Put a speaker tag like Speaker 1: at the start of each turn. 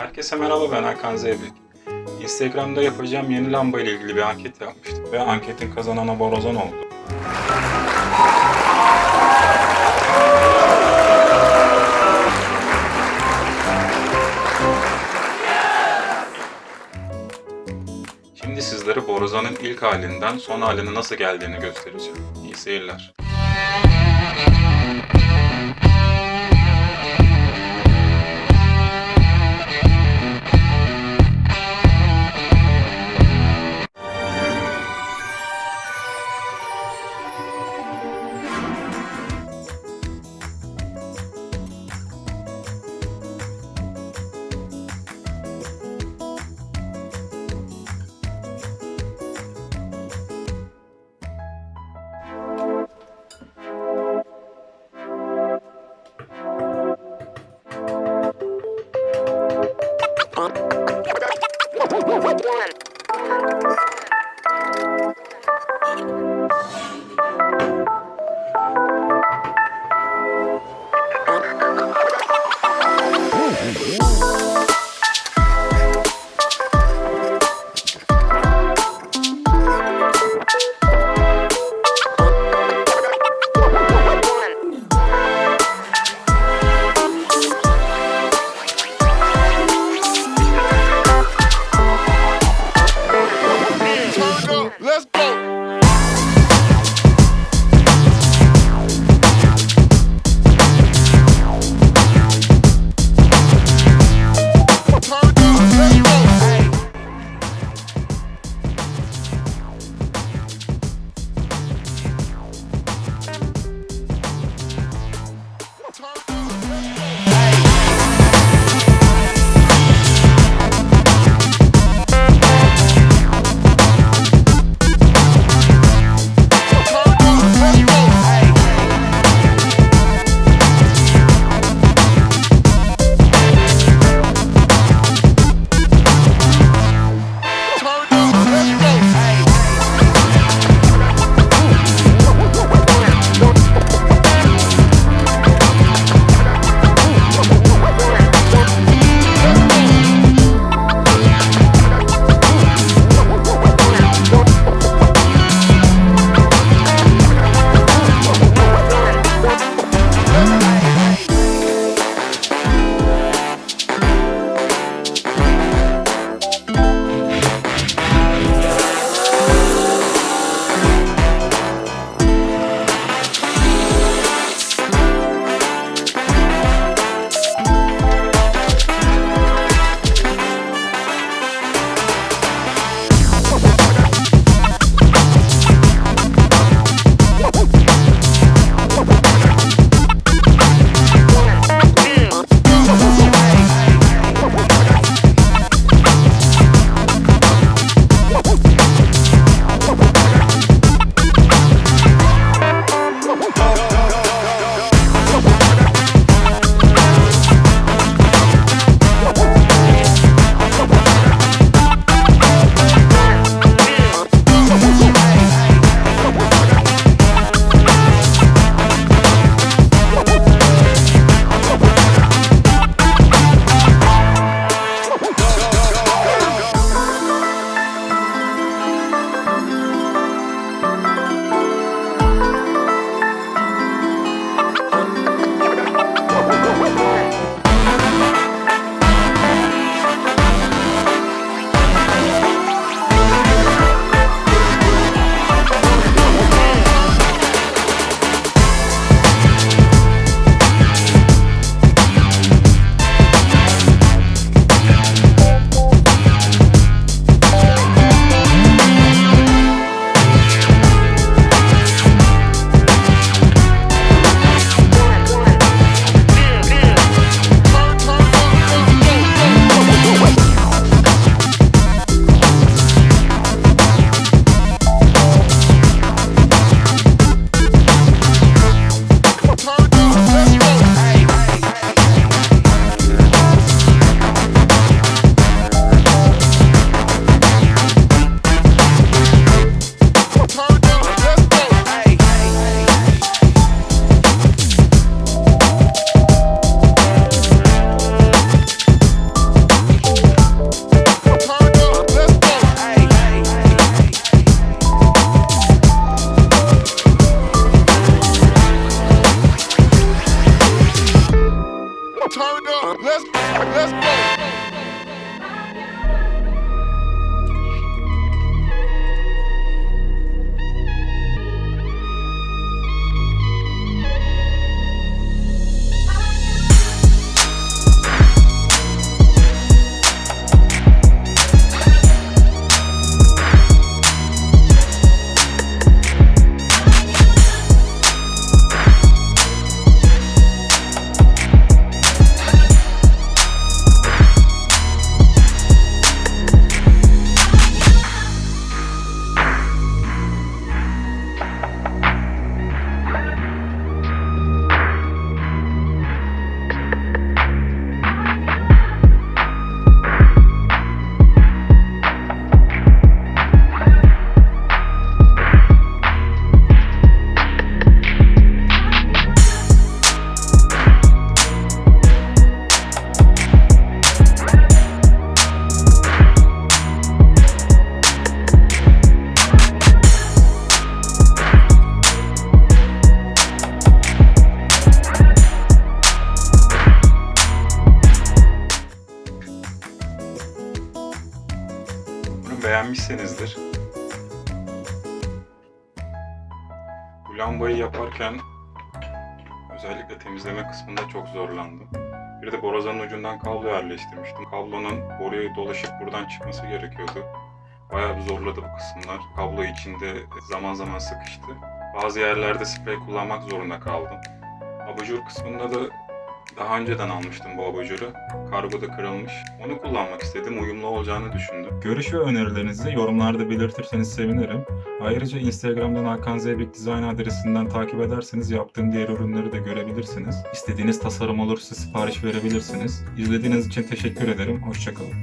Speaker 1: Herkese merhaba, ben Hakan Zeybek. Instagram'da yapacağım yeni lamba ile ilgili bir anket yapmıştık ve anketin kazananı Borazan oldu. Şimdi sizlere Borazan'ın ilk halinden son haline nasıl geldiğini göstereceğim. İyi seyirler.
Speaker 2: Let's go.
Speaker 1: Beğenmişsinizdir. Bu lambayı yaparken özellikle temizleme kısmında çok zorlandım. Bir de borazanın ucundan kablo yerleştirmiştim. Kablonun boruya dolaşıp buradan çıkması gerekiyordu. Bayağı bir zorladı bu kısımlar. Kablo içinde zaman zaman sıkıştı. Bazı yerlerde sprey kullanmak zorunda kaldım. Abajur kısmında da daha önceden almıştım bu abajuru. Kargoda kırılmış. Onu kullanmak istedim. Uyumlu olacağını düşündüm. Görüş ve önerilerinizi yorumlarda belirtirseniz sevinirim. Ayrıca Instagram'dan Hakan Zeybek Design adresinden takip ederseniz yaptığım diğer ürünleri de görebilirsiniz. İstediğiniz tasarım olursa sipariş verebilirsiniz. İzlediğiniz için teşekkür ederim. Hoşça kalın.